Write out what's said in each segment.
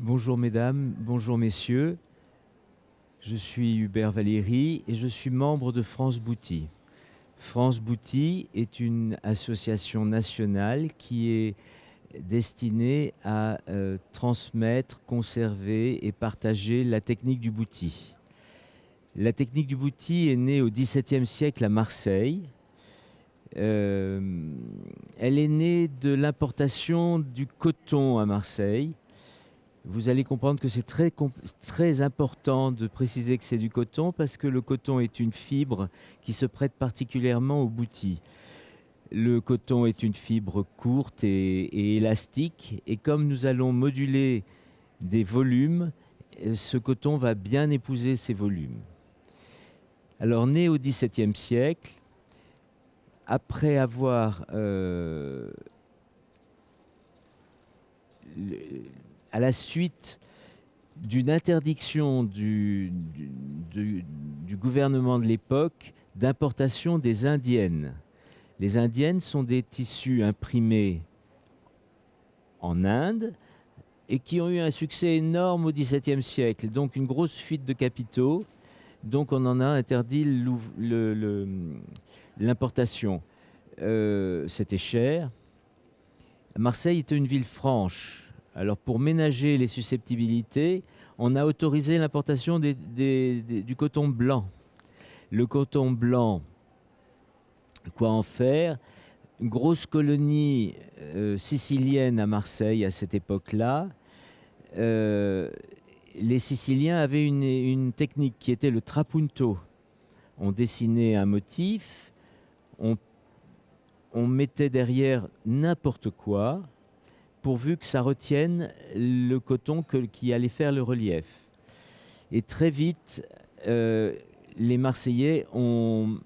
Bonjour mesdames, bonjour messieurs. Je suis Hubert Valéry et je suis membre de France Bouti. France Bouti est une association nationale qui est destinée à transmettre, conserver et partager la technique du bouti. La technique du bouti est née au XVIIe siècle à Marseille. Elle est née de l'importation du coton à Marseille. Vous allez comprendre que c'est très important de préciser que c'est du coton parce que le coton est une fibre qui se prête particulièrement au bouti. Le coton est une fibre courte et élastique et comme nous allons moduler des volumes, ce coton va bien épouser ces volumes. Alors né au XVIIe siècle, après avoir à la suite d'une interdiction du gouvernement de l'époque d'importation des indiennes. Les indiennes sont des tissus imprimés en Inde et qui ont eu un succès énorme au XVIIe siècle, donc une grosse fuite de capitaux. Donc on en a interdit l'importation. C'était cher. Marseille était une ville franche. Alors pour ménager les susceptibilités, on a autorisé l'importation du coton blanc. Le coton blanc, quoi en faire? Une grosse colonie sicilienne à Marseille à cette époque-là. Les Siciliens avaient une technique qui était le trapunto. On dessinait un motif, on mettait derrière n'importe quoi, pourvu que ça retienne le coton qui allait faire le relief. Et très vite, les Marseillais ont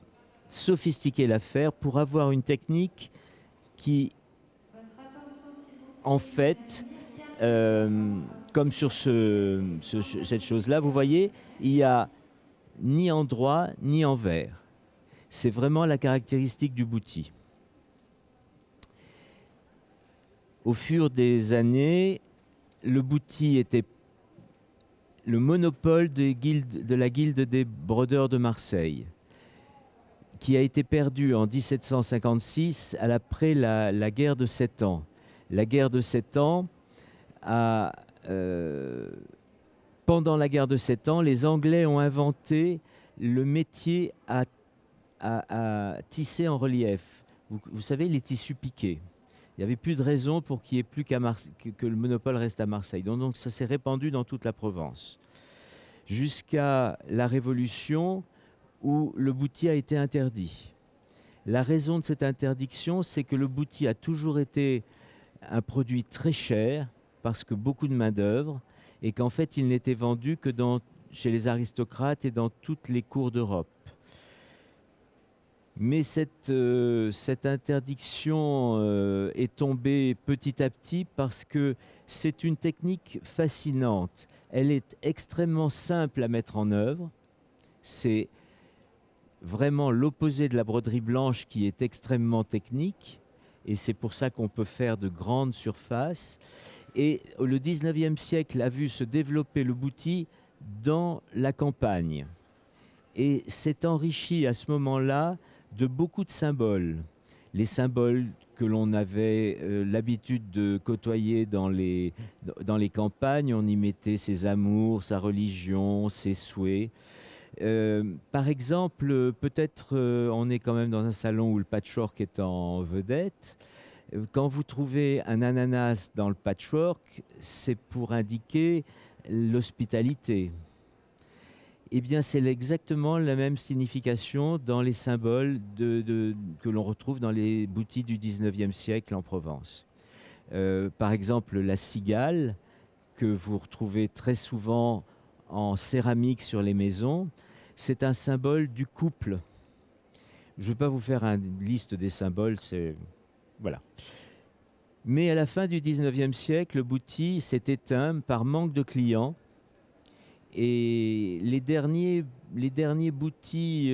sophistiqué l'affaire pour avoir une technique qui, en fait, comme sur cette chose-là, vous voyez, il n'y a ni en droit ni en vert. C'est vraiment la caractéristique du bouti. Au fur des années, le bouti était le monopole de la guilde des brodeurs de Marseille, qui a été perdu en 1756 après la guerre de 7 ans. La guerre de 7 ans pendant la guerre de 7 ans, les Anglais ont inventé le métier à tisser en relief. Vous savez, les tissus piqués. Il n'y avait plus de raison pour qu'il n'y ait plus que le monopole reste à Marseille. Donc ça s'est répandu dans toute la Provence. Jusqu'à la Révolution où le bouti a été interdit. La raison de cette interdiction, c'est que le bouti a toujours été un produit très cher parce que beaucoup de main-d'œuvre et qu'en fait il n'était vendu que chez les aristocrates et dans toutes les cours d'Europe. Mais cette interdiction est tombée petit à petit parce que c'est une technique fascinante. Elle est extrêmement simple à mettre en œuvre. C'est vraiment l'opposé de la broderie blanche qui est extrêmement technique. Et c'est pour ça qu'on peut faire de grandes surfaces. Et le 19e siècle a vu se développer le bouti dans la campagne. Et s'est enrichi à ce moment-là de beaucoup de symboles. Les symboles que l'on avait l'habitude de côtoyer dans les campagnes, on y mettait ses amours, sa religion, ses souhaits. Par exemple, peut-être on est quand même dans un salon où le patchwork est en vedette. Quand vous trouvez un ananas dans le patchwork, c'est pour indiquer l'hospitalité. Eh bien, c'est exactement la même signification dans les symboles que l'on retrouve dans les boutiques du 19e siècle en Provence. Par exemple, la cigale, que vous retrouvez très souvent en céramique sur les maisons, c'est un symbole du couple. Je ne vais pas vous faire une liste des symboles, voilà. Mais à la fin du 19e siècle, le bouti s'est éteint par manque de clients. Et les derniers boutis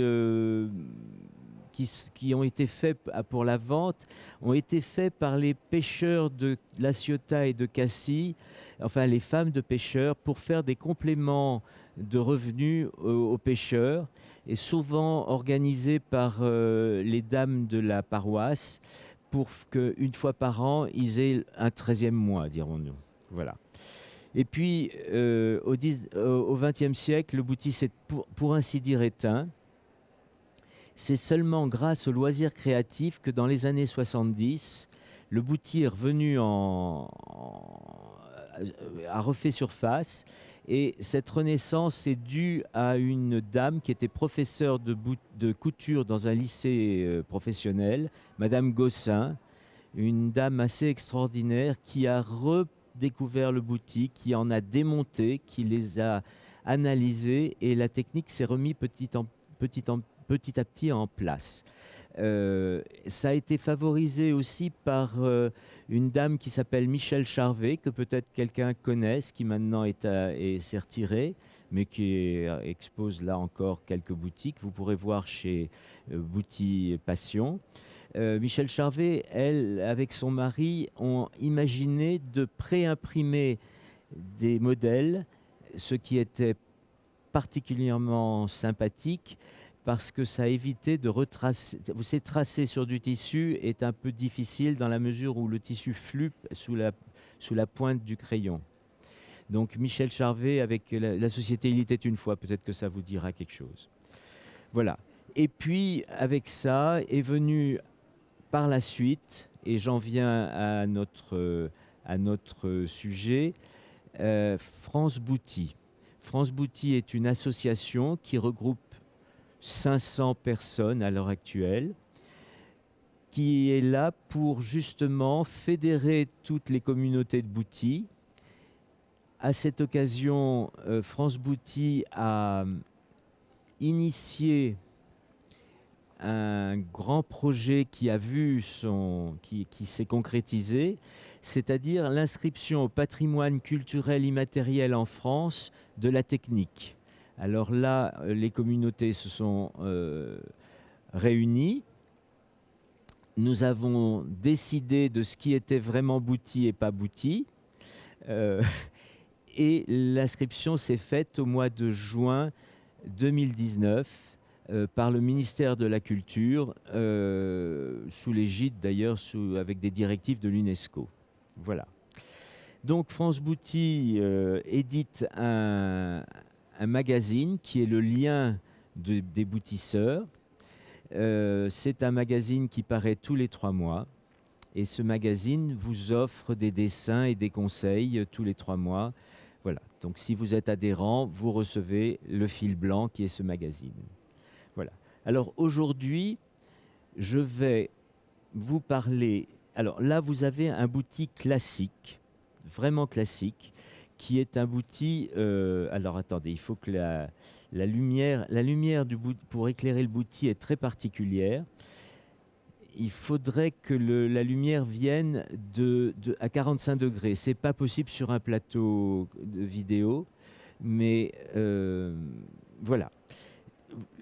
qui ont été faits pour la vente ont été faits par les pêcheurs de La Ciotat et de Cassis, enfin les femmes de pêcheurs, pour faire des compléments de revenus aux pêcheurs, et souvent organisés par les dames de la paroisse, pour qu'une fois par an, ils aient un 13e mois, dirons-nous. Voilà. Et puis, au XXe siècle, le bouti s'est pour ainsi dire éteint. C'est seulement grâce au loisir créatif que dans les années 70, le bouti est revenu a refait surface. Et cette renaissance est due à une dame qui était professeure de couture dans un lycée professionnel, Madame Gossin, une dame assez extraordinaire qui a redécouvert le bouti, qui en a démonté, qui les a analysés, et la technique s'est remise petit à petit en place. Ça a été favorisé aussi par une dame qui s'appelle Michel Charvet, que peut-être quelqu'un connaisse, qui maintenant s'est retirée, mais qui expose là encore quelques boutiques. Vous pourrez voir chez Bouti Passion. Michel Charvet, elle, avec son mari, ont imaginé de préimprimer des modèles, ce qui était particulièrement sympathique, parce que ça a évité de retracer. Vous savez, tracer sur du tissu est un peu difficile dans la mesure où le tissu flue sous la pointe du crayon. Donc Michel Charvet avec la société Il était une fois, peut-être que ça vous dira quelque chose. Voilà. Et puis avec ça est venu par la suite, et j'en viens à notre sujet, France Bouti. France Bouti est une association qui regroupe 500 personnes à l'heure actuelle, qui est là pour justement fédérer toutes les communautés de Bouti. À cette occasion, France Bouti a initié un grand projet qui s'est concrétisé, c'est-à-dire l'inscription au patrimoine culturel immatériel en France de la technique. Alors là, les communautés se sont réunies. Nous avons décidé de ce qui était vraiment Bouti et pas Bouti. Et l'inscription s'est faite au mois de juin 2019 par le ministère de la Culture, sous l'égide d'ailleurs, avec des directives de l'UNESCO. Voilà. Donc France Bouti édite un magazine qui est le lien des boutisseurs. C'est un magazine qui paraît tous les 3 mois. Et ce magazine vous offre des dessins et des conseils tous les 3 mois. Voilà. Donc si vous êtes adhérent, vous recevez le fil blanc qui est ce magazine. Voilà. Alors aujourd'hui, je vais vous parler. Alors là, vous avez un bouti classique, vraiment classique, qui est un bouti. Alors attendez, il faut que la lumière du bouti, pour éclairer le bouti, est très particulière. Il faudrait que la lumière vienne à 45 degrés. Ce n'est pas possible sur un plateau de vidéo, mais voilà.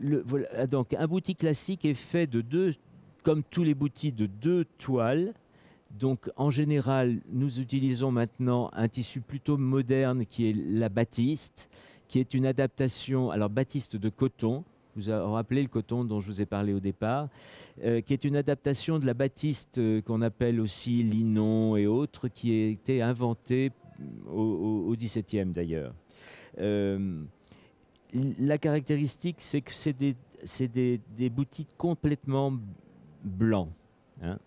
Voilà. Donc un bouti classique est fait comme tous les boutis, de 2 toiles. Donc en général, nous utilisons maintenant un tissu plutôt moderne qui est la batiste, qui est une adaptation, alors batiste de coton. Vous vous rappelez le coton dont je vous ai parlé au départ, qui est une adaptation de la batiste qu'on appelle aussi linon et autres, qui a été inventée au XVIIe d'ailleurs. La caractéristique, c'est que c'est des boutis complètement blancs. Hein.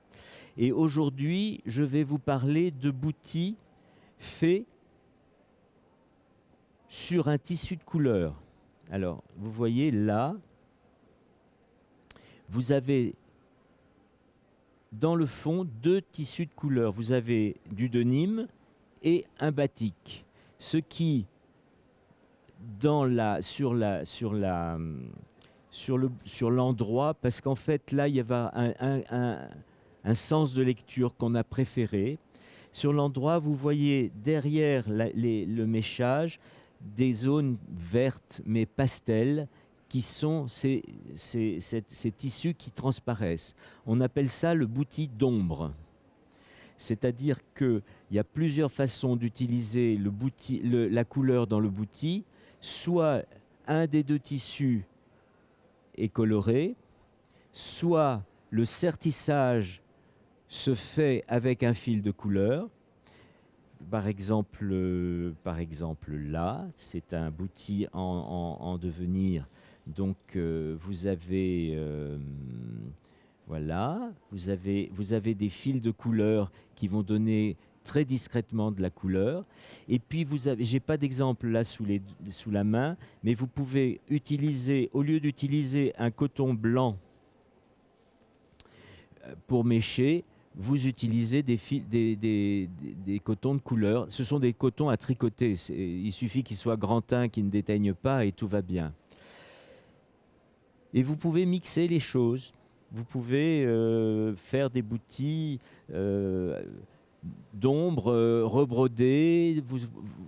Et aujourd'hui, je vais vous parler de boutis faits sur un tissu de couleur. Alors, vous voyez là, vous avez dans le fond 2 tissus de couleur. Vous avez du denim et un batik. Ce qui, sur l'endroit, parce qu'en fait là, il y avait un sens de lecture qu'on a préféré. Sur l'endroit, vous voyez derrière le méchage des zones vertes mais pastel qui sont ces tissus qui transparaissent. On appelle ça le bouti d'ombre. C'est-à-dire qu'il y a plusieurs façons d'utiliser la couleur dans le bouti. Soit un des deux tissus est coloré, soit le sertissage se fait avec un fil de couleur. Par exemple là, c'est un bouti en devenir. Donc vous avez voilà, vous avez des fils de couleur qui vont donner très discrètement de la couleur. Et puis vous avez, j'ai pas d'exemple là sous la main, mais vous pouvez utiliser, au lieu d'utiliser un coton blanc pour mécher, vous utilisez des cotons de couleur. Ce sont des cotons à tricoter. Il suffit qu'ils soient grandins, qu'ils ne déteignent pas et tout va bien. Et vous pouvez mixer les choses. Vous pouvez faire des boutis d'ombre rebrodés.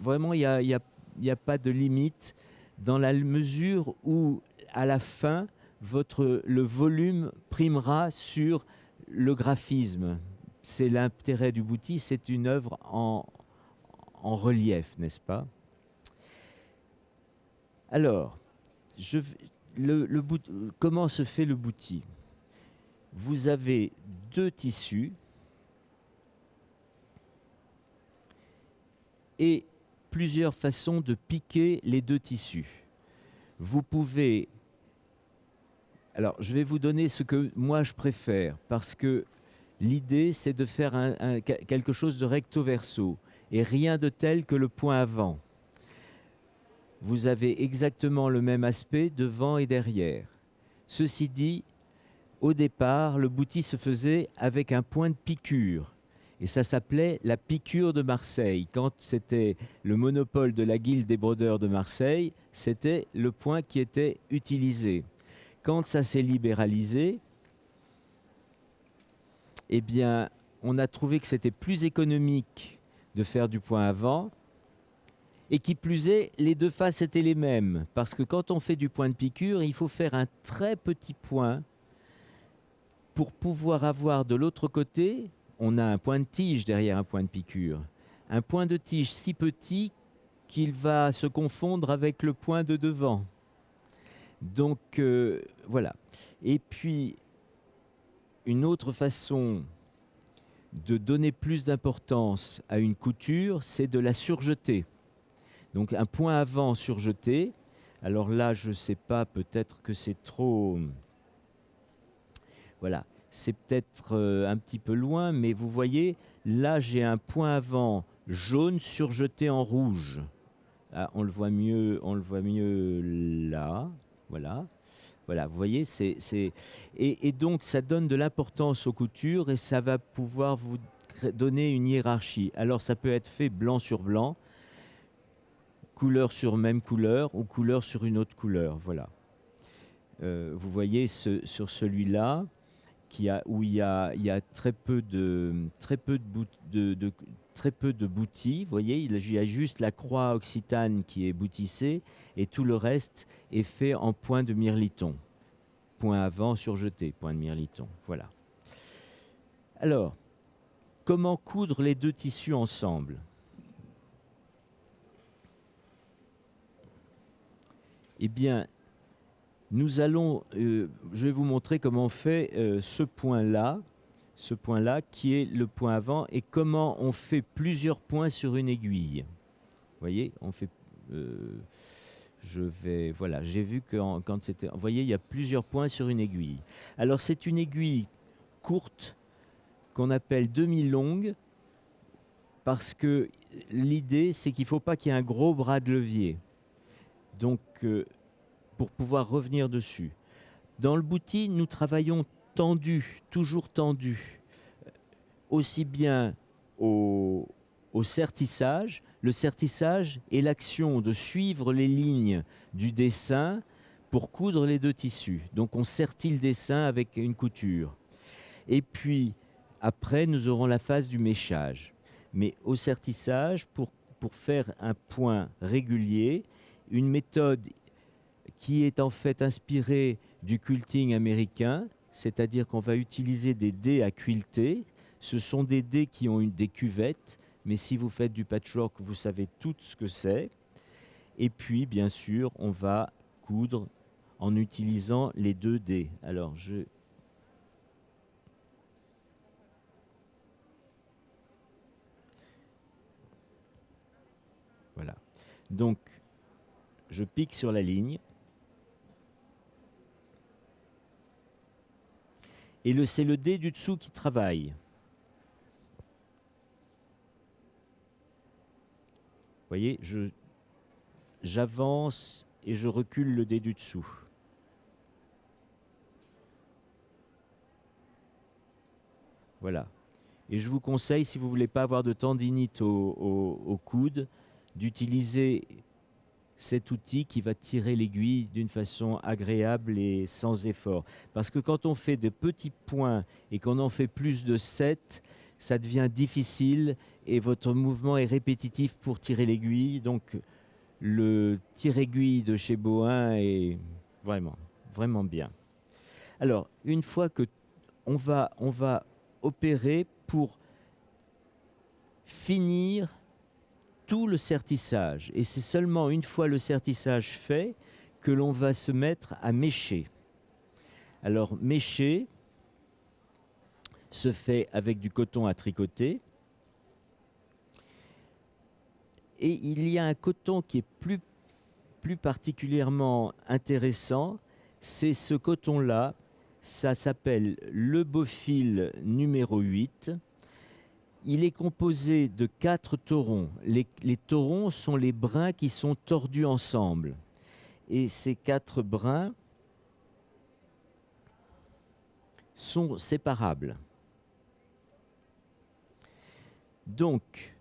Vraiment, il n'y a pas de limite dans la mesure où, à la fin, le volume primera sur le graphisme. C'est l'intérêt du bouti, c'est une œuvre en relief, n'est-ce pas? Alors, comment se fait le bouti? Vous avez deux tissus et plusieurs façons de piquer les deux tissus. Vous pouvez... Alors, je vais vous donner ce que moi je préfère, parce que l'idée, c'est de faire quelque chose de recto verso, et rien de tel que le point avant. Vous avez exactement le même aspect devant et derrière. Ceci dit, au départ, le bouti se faisait avec un point de piqûre, et ça s'appelait la piqûre de Marseille. Quand c'était le monopole de la Guilde des brodeurs de Marseille, c'était le point qui était utilisé. Quand ça s'est libéralisé, eh bien, on a trouvé que c'était plus économique de faire du point avant, et qui plus est, les deux faces étaient les mêmes. Parce que quand on fait du point de piqûre, il faut faire un très petit point pour pouvoir avoir de l'autre côté, on a un point de tige derrière un point de piqûre. Un point de tige si petit qu'il va se confondre avec le point de devant. Donc voilà. Et puis, une autre façon de donner plus d'importance à une couture, c'est de la surjeter. Donc un point avant surjeté. Alors là, je ne sais pas, peut-être que c'est trop... Voilà, c'est peut-être un petit peu loin, mais vous voyez, là j'ai un point avant jaune surjeté en rouge. Ah, on le voit mieux là. Voilà. Voilà, vous voyez, et donc ça donne de l'importance aux coutures et ça va pouvoir vous donner une hiérarchie. Alors ça peut être fait blanc sur blanc, couleur sur même couleur ou couleur sur une autre couleur. Voilà. Vous voyez sur celui-là où il y a très peu de boutis. Vous voyez, il y a juste la croix occitane qui est boutissée et tout le reste est fait en point de mirliton. Point avant surjeté, point de mirliton. Voilà. Alors, comment coudre les deux tissus ensemble? Eh bien, nous allons, je vais vous montrer comment on fait ce point-là qui est le point avant et comment on fait plusieurs points sur une aiguille. Vous voyez, on fait, voilà, j'ai vu que quand c'était, vous voyez, il y a plusieurs points sur une aiguille. Alors c'est une aiguille courte qu'on appelle demi-longue parce que l'idée c'est qu'il ne faut pas qu'il y ait un gros bras de levier. Donc pour pouvoir revenir dessus. Dans le bouti, nous travaillons tendu, toujours tendu, aussi bien au sertissage. Le sertissage est l'action de suivre les lignes du dessin pour coudre les deux tissus. Donc on sertit le dessin avec une couture. Et puis après, nous aurons la phase du méchage. Mais au sertissage, pour faire un point régulier, une méthode qui est en fait inspiré du quilting américain, c'est-à-dire qu'on va utiliser des dés à quilter. Ce sont des dés qui ont des cuvettes, mais si vous faites du patchwork, vous savez tout ce que c'est. Et puis, bien sûr, on va coudre en utilisant les 2 dés. Alors, voilà. Donc, je pique sur la ligne. Et c'est le dé du dessous qui travaille. Vous voyez, j'avance et je recule le dé du dessous. Voilà. Et je vous conseille, si vous ne voulez pas avoir de tendinite au coude, d'utiliser cet outil qui va tirer l'aiguille d'une façon agréable et sans effort. Parce que quand on fait de petits points et qu'on en fait plus de 7, ça devient difficile et votre mouvement est répétitif pour tirer l'aiguille. Donc le tire-aiguille de chez Bohin est vraiment, vraiment bien. Alors, une fois que on va opérer pour finir tout le sertissage. Et c'est seulement une fois le sertissage fait que l'on va se mettre à mécher. Alors, mécher se fait avec du coton à tricoter. Et il y a un coton qui est plus particulièrement intéressant. C'est ce coton-là. Ça s'appelle le Bofil numéro 8. Il est composé de 4 torons. Les torons sont les brins qui sont tordus ensemble. Et ces 4 brins sont séparables. Donc,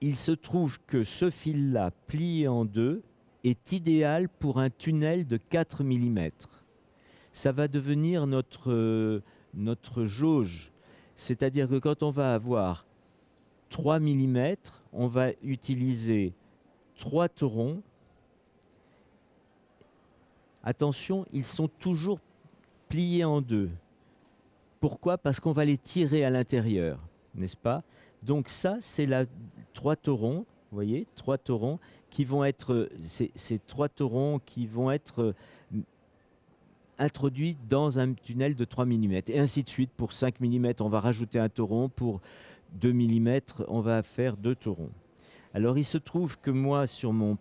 il se trouve que ce fil-là, plié en 2, est idéal pour un tunnel de 4 mm. Ça va devenir notre jauge. C'est-à-dire que quand on va avoir 3 mm, on va utiliser 3 torons. Attention, ils sont toujours pliés en 2. Pourquoi? Parce qu'on va les tirer à l'intérieur, n'est-ce pas? Donc ça, c'est 3 torons, vous voyez, 3 torons qui vont être, ces 3 torons qui vont être introduits dans un tunnel de 3 mm. Et ainsi de suite, pour 5 mm, on va rajouter un toron, pour 2 mm, on va faire 2 torons. Alors il se trouve que moi, sur mon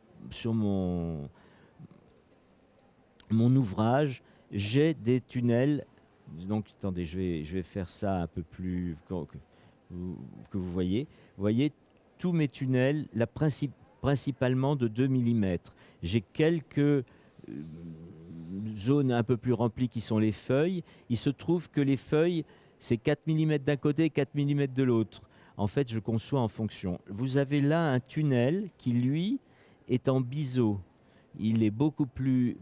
ouvrage, j'ai des tunnels. Donc, attendez, je vais faire ça un peu plus que vous voyez. Vous voyez, tous mes tunnels, principalement de 2 mm. J'ai quelques zones un peu plus remplies qui sont les feuilles. Il se trouve que les feuilles, c'est 4 mm d'un côté et 4 mm de l'autre. En fait, je conçois en fonction. Vous avez là un tunnel qui, lui, est en biseau. Il est beaucoup plus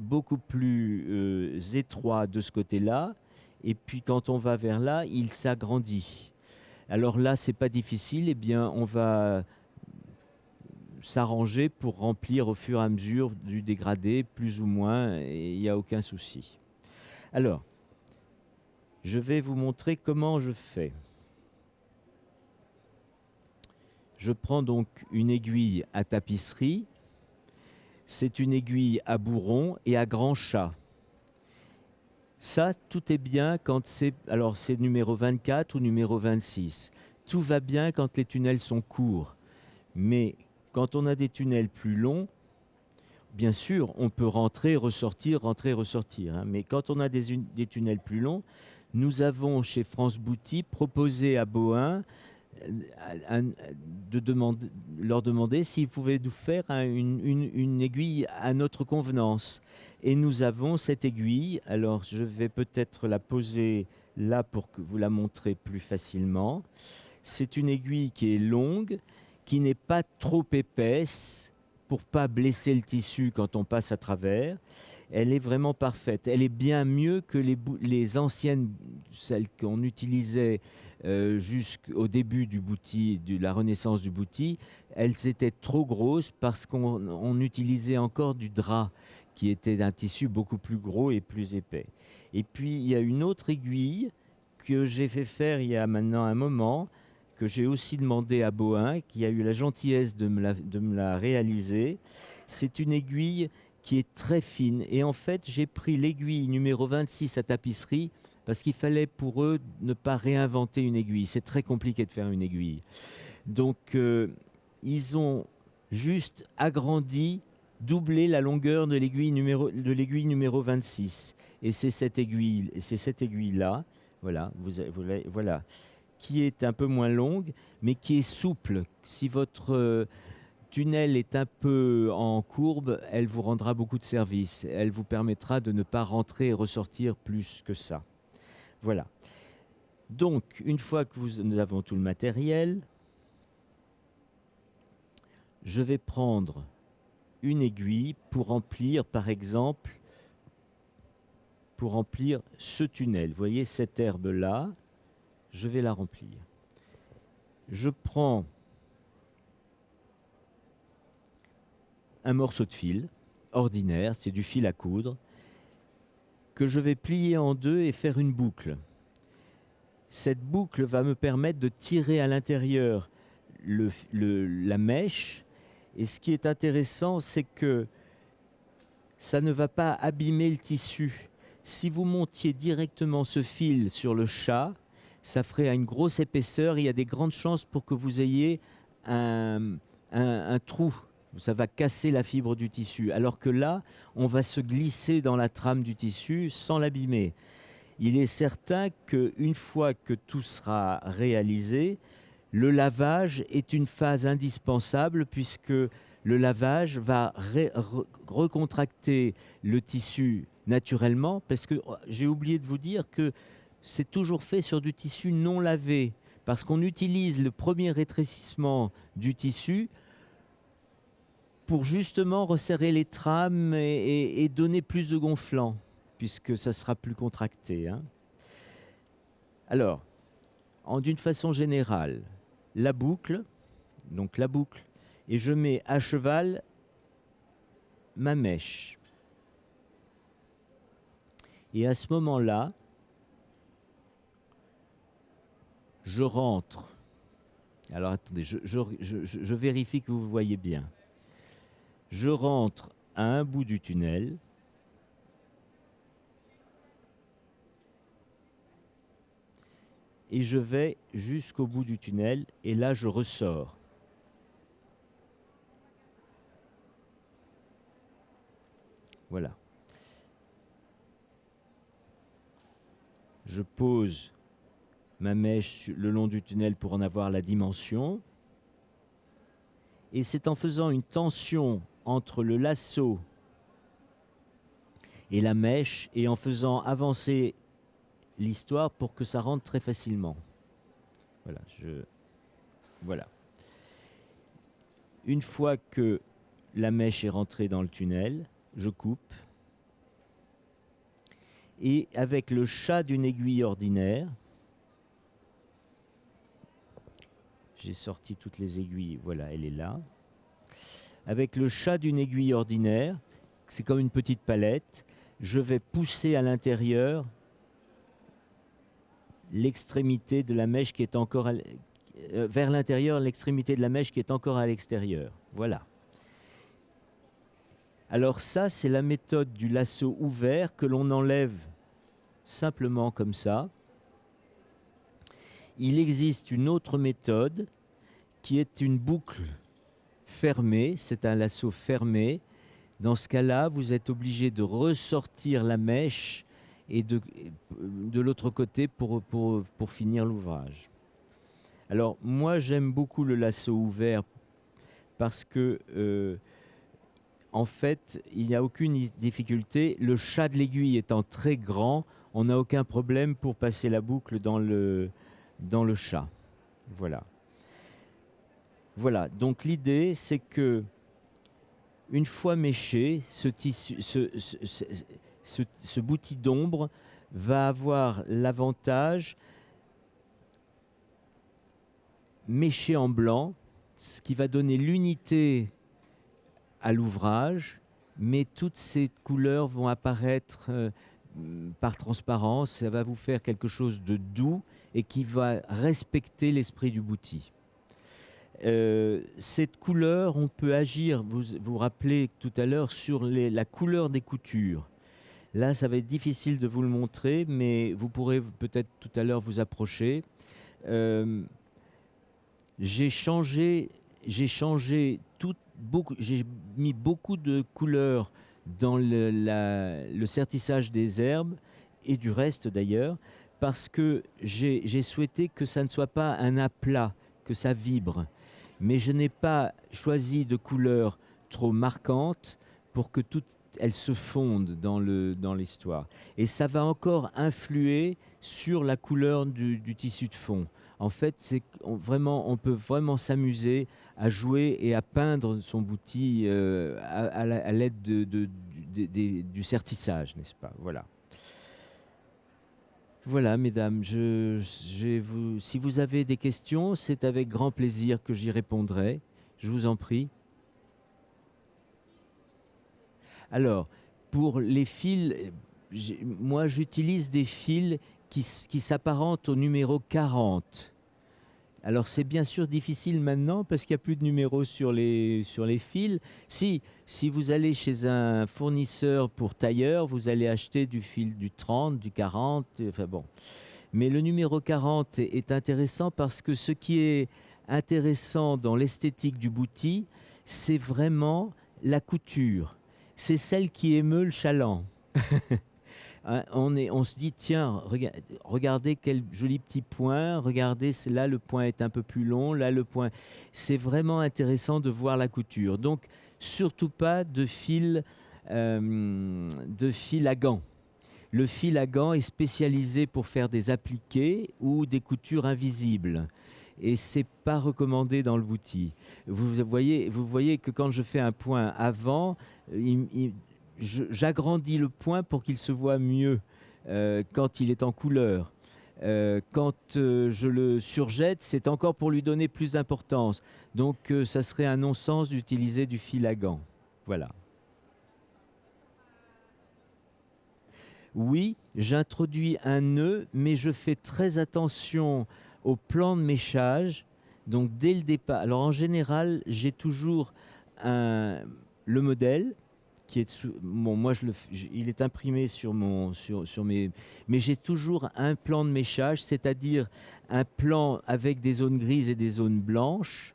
étroit de ce côté-là. Et puis, quand on va vers là, il s'agrandit. Alors là, c'est pas difficile. Eh bien, on va s'arranger pour remplir au fur et à mesure du dégradé, plus ou moins, et il n'y a aucun souci. Alors, je vais vous montrer comment je fais. Je prends donc une aiguille à tapisserie. C'est une aiguille à bourron et à grand chat. Ça, tout est bien quand c'est... Alors, c'est numéro 24 ou numéro 26. Tout va bien quand les tunnels sont courts. Mais quand on a des tunnels plus longs, bien sûr, on peut rentrer, ressortir, hein. Mais quand on a des tunnels plus longs, nous avons chez France Bouty proposé à Bohin leur demander s'ils pouvaient nous faire une aiguille à notre convenance. Et nous avons cette aiguille. Alors, je vais peut-être la poser là pour que vous la montrez plus facilement. C'est une aiguille qui est longue, qui n'est pas trop épaisse pour pas blesser le tissu quand on passe à travers. Elle est vraiment parfaite. Elle est bien mieux que les anciennes, celles qu'on utilisait jusqu'au début du Bouty, de la renaissance du Bouty. elles étaient trop grosses parce qu'on utilisait encore du drap qui était un tissu beaucoup plus gros et plus épais. Et puis il y a une autre aiguille que j'ai fait faire il y a maintenant un moment, que j'ai aussi demandé à Bohin, qui a eu la gentillesse de me la réaliser. C'est une aiguille qui est très fine. Et en fait, j'ai pris l'aiguille numéro 26 à tapisserie parce qu'il fallait pour eux ne pas réinventer une aiguille. C'est très compliqué de faire une aiguille. Donc, ils ont juste agrandi, doublé la longueur de l'aiguille numéro 26. Et c'est cette aiguille-là, voilà, voilà, qui est un peu moins longue, mais qui est souple. Si votre tunnel est un peu en courbe, elle vous rendra beaucoup de service. Elle vous permettra de ne pas rentrer et ressortir plus que ça. Voilà. Donc, une fois que nous avons tout le matériel, je vais prendre une aiguille pour remplir, par exemple, pour remplir ce tunnel. Vous voyez cette herbe-là, je vais la remplir. Je prends un morceau de fil ordinaire, c'est du fil à coudre, que je vais plier en deux et faire une boucle. Cette boucle va me permettre de tirer à l'intérieur la mèche. Et ce qui est intéressant, c'est que ça ne va pas abîmer le tissu. Si vous montiez directement ce fil sur le chat, ça ferait une grosse épaisseur. Il y a des grandes chances pour que vous ayez un trou. Ça va casser la fibre du tissu. Alors que là, on va se glisser dans la trame du tissu sans l'abîmer. Il est certain qu'une fois que tout sera réalisé, le lavage est une phase indispensable puisque le lavage va recontracter le tissu naturellement, parce que j'ai oublié de vous dire que c'est toujours fait sur du tissu non lavé, parce qu'on utilise le premier rétrécissement du tissu pour justement resserrer les trames et donner plus de gonflant, puisque ça sera plus contracté, hein. Alors, d'une façon générale, la boucle, et je mets à cheval ma mèche. Et à ce moment-là, je rentre. Alors attendez, je vérifie que vous voyez bien. Je rentre à un bout du tunnel. Et je vais jusqu'au bout du tunnel, et là je ressors. Voilà. Je pose ma mèche le long du tunnel pour en avoir la dimension. Et c'est en faisant une tension entre le lasso et la mèche, et en faisant avancer l'histoire pour que ça rentre très facilement. Voilà, voilà. Une fois que la mèche est rentrée dans le tunnel, je coupe. Et avec le chat d'une aiguille ordinaire, j'ai sorti toutes les aiguilles, voilà, elle est là. Avec le chat d'une aiguille ordinaire, c'est comme une petite palette, je vais pousser à l'intérieur l'extrémité de la mèche qui est encore vers l'intérieur, l'extrémité de la mèche qui est encore à l'extérieur. Voilà. Alors ça, c'est la méthode du lasso ouvert que l'on enlève simplement comme ça. Il existe une autre méthode qui est une boucle fermée, c'est un lasso fermé. Dans ce cas-là, vous êtes obligé de ressortir la mèche et de l'autre côté pour finir l'ouvrage. Alors, moi, j'aime beaucoup le lasso ouvert parce que, en fait, il n'y a aucune difficulté. Le chat de l'aiguille étant très grand, on n'a aucun problème pour passer la boucle dans le chat. Voilà. Voilà. Donc, l'idée, c'est que une fois méché, ce bouti d'ombre va avoir l'avantage, méché en blanc, ce qui va donner l'unité à l'ouvrage, mais toutes ces couleurs vont apparaître par transparence. Ça va vous faire quelque chose de doux et qui va respecter l'esprit du bouti. Cette couleur, on peut agir, vous vous rappelez tout à l'heure, sur la couleur des coutures. Là, ça va être difficile de vous le montrer, mais vous pourrez peut-être tout à l'heure vous approcher. J'ai mis beaucoup de couleurs dans le sertissage des herbes et du reste d'ailleurs, parce que j'ai souhaité que ça ne soit pas un aplat, que ça vibre. Mais je n'ai pas choisi de couleurs trop marquantes pour que toutes elles se fondent dans l'histoire. Et ça va encore influer sur la couleur du tissu de fond. En fait, on peut vraiment s'amuser à jouer et à peindre son bouti à l'aide du sertissage, n'est-ce pas? Voilà. Voilà, mesdames, si vous avez des questions, c'est avec grand plaisir que j'y répondrai. Je vous en prie. Alors, pour les fils, moi j'utilise des fils qui s'apparentent au numéro 40. Alors c'est bien sûr difficile maintenant parce qu'il n'y a plus de numéros sur les fils. Si vous allez chez un fournisseur pour tailleur, vous allez acheter du fil du 30, du 40, enfin bon. Mais le numéro 40 est intéressant parce que ce qui est intéressant dans l'esthétique du bouti, c'est vraiment la couture. C'est celle qui émeut le chaland. Hein, on se dit, tiens, regardez quel joli petit point, regardez, là le point est un peu plus long, là le point... C'est vraiment intéressant de voir la couture. Donc, surtout pas de fil à gants. Le fil à gants est spécialisé pour faire des appliqués ou des coutures invisibles. Et c'est pas recommandé dans le bouti. Vous voyez que quand je fais un point avant, j'agrandis le point pour qu'il se voit mieux quand il est en couleur. Quand je le surjette, c'est encore pour lui donner plus d'importance. Donc ça serait un non-sens d'utiliser du fil à gants. Voilà. Oui, j'introduis un nœud, mais je fais très attention au plan de méchage. Donc dès le départ, alors en général, j'ai toujours le modèle qui est bon, moi il est imprimé sur mes, mais j'ai toujours un plan de méchage, c'est-à-dire un plan avec des zones grises et des zones blanches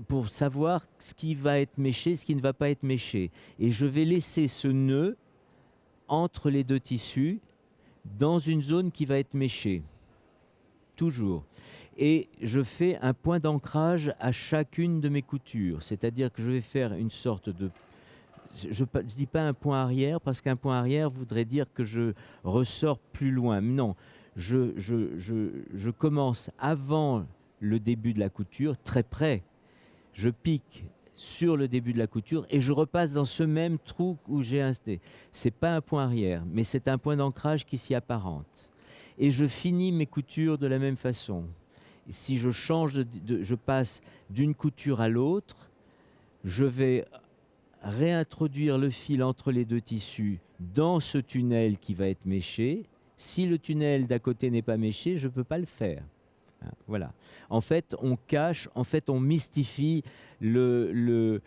pour savoir ce qui va être méché, ce qui ne va pas être méché. Et je vais laisser ce nœud entre les deux tissus dans une zone qui va être méchée. Toujours. Et je fais un point d'ancrage à chacune de mes coutures. C'est-à-dire que je vais faire une sorte de... Je ne dis pas un point arrière, parce qu'un point arrière voudrait dire que je ressors plus loin. Non, je commence avant le début de la couture, très près. Je pique sur le début de la couture et je repasse dans ce même trou où j'ai insté. Ce n'est pas un point arrière, mais c'est un point d'ancrage qui s'y apparente. Et je finis mes coutures de la même façon. Et si je change, je passe d'une couture à l'autre, je vais réintroduire le fil entre les deux tissus dans ce tunnel qui va être méché. Si le tunnel d'à côté n'est pas méché, je ne peux pas le faire. Voilà. En fait, on cache, en fait, on mystifie le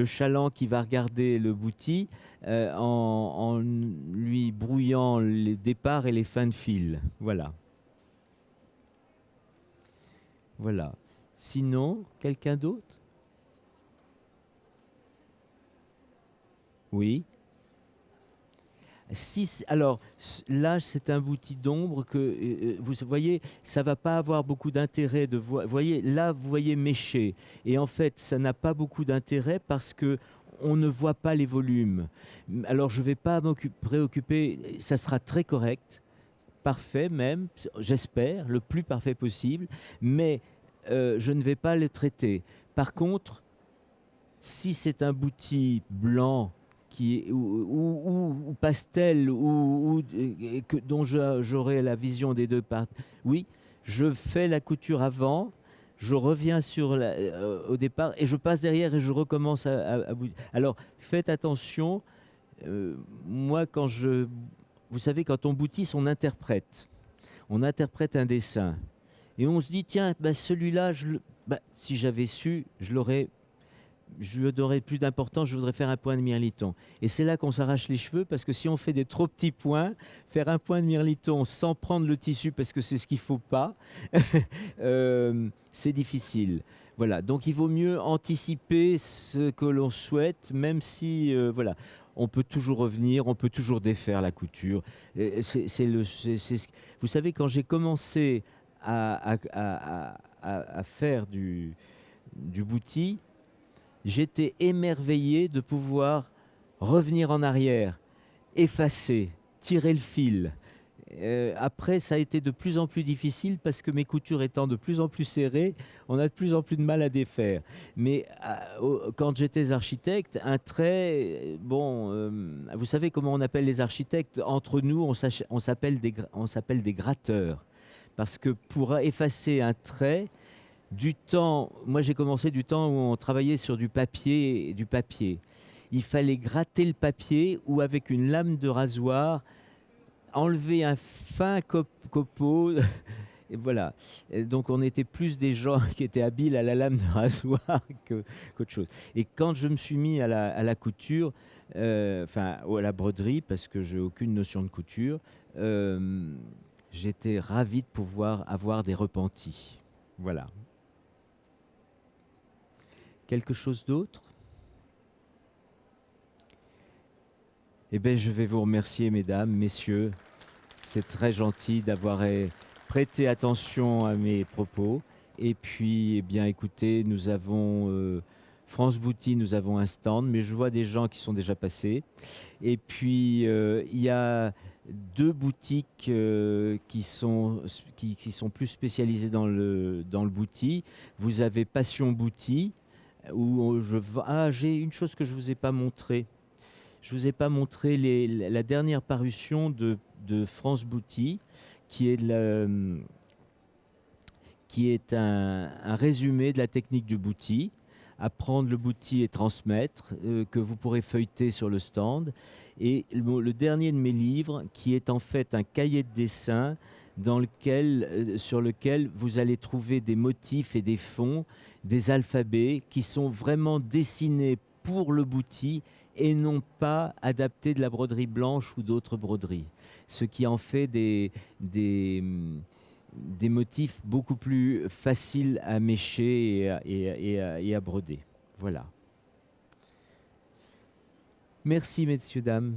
chaland qui va regarder le bouti en lui brouillant les départs et les fins de fil. Voilà. Voilà. Sinon, quelqu'un d'autre? Oui. Alors là, c'est un bouti d'ombre que vous voyez, ça va pas avoir beaucoup d'intérêt de voir. Vous voyez, là, vous voyez méché. Et en fait, ça n'a pas beaucoup d'intérêt parce que on ne voit pas les volumes. Alors, je ne vais pas me préoccuper. Ça sera très correct, parfait même, j'espère, le plus parfait possible. Mais je ne vais pas le traiter. Par contre, si c'est un bouti blanc, ou pastel, dont j'aurai la vision des deux parties. Oui, je fais la couture avant, je reviens au départ et je passe derrière et je recommence à bout. Alors, faites attention. Moi, vous savez, quand on boutisse, on interprète. On interprète un dessin. Et on se dit, tiens, bah, celui-là, si j'avais su, je lui donnerais plus d'importance, je voudrais faire un point de mirliton. Et c'est là qu'on s'arrache les cheveux, parce que si on fait des trop petits points, faire un point de mirliton sans prendre le tissu, parce que c'est ce qu'il ne faut pas, c'est difficile. Voilà, donc il vaut mieux anticiper ce que l'on souhaite, même si, voilà, on peut toujours revenir, on peut toujours défaire la couture. Vous savez, quand j'ai commencé à faire du bouti, j'étais émerveillé de pouvoir revenir en arrière, effacer, tirer le fil. Après, ça a été de plus en plus difficile parce que mes coutures étant de plus en plus serrées, on a de plus en plus de mal à défaire. Mais quand j'étais architecte, un trait, bon, vous savez comment on appelle les architectes? Entre nous, on s'appelle des gratteurs. Parce que pour effacer un trait, moi j'ai commencé du temps où on travaillait sur du papier. Il fallait gratter le papier ou avec une lame de rasoir, enlever un fin copeau. Et voilà. Et donc on était plus des gens qui étaient habiles à la lame de rasoir qu'autre chose. Et quand je me suis mis à la couture, enfin à la broderie, parce que j'ai aucune notion de couture, j'étais ravi de pouvoir avoir des repentis. Voilà. Quelque chose d'autre? Eh bien, je vais vous remercier, mesdames, messieurs. C'est très gentil d'avoir prêté attention à mes propos. Et puis, eh bien, écoutez, nous avons France Bouti, nous avons un stand, mais je vois des gens qui sont déjà passés. Et puis, il y a deux boutiques qui sont plus spécialisées dans le bouti. Vous avez Passion Bouti, j'ai une chose que je ne vous ai pas montrée. Je ne vous ai pas montré la dernière parution de France Bouti, qui est un résumé de la technique du bouti, apprendre le bouti et transmettre, que vous pourrez feuilleter sur le stand. Et le dernier de mes livres, qui est en fait un cahier de dessin sur lequel vous allez trouver des motifs et des fonds, des alphabets qui sont vraiment dessinés pour le bouti et non pas adaptés de la broderie blanche ou d'autres broderies. Ce qui en fait des motifs beaucoup plus faciles à mécher et à broder. Voilà. Merci, messieurs, dames.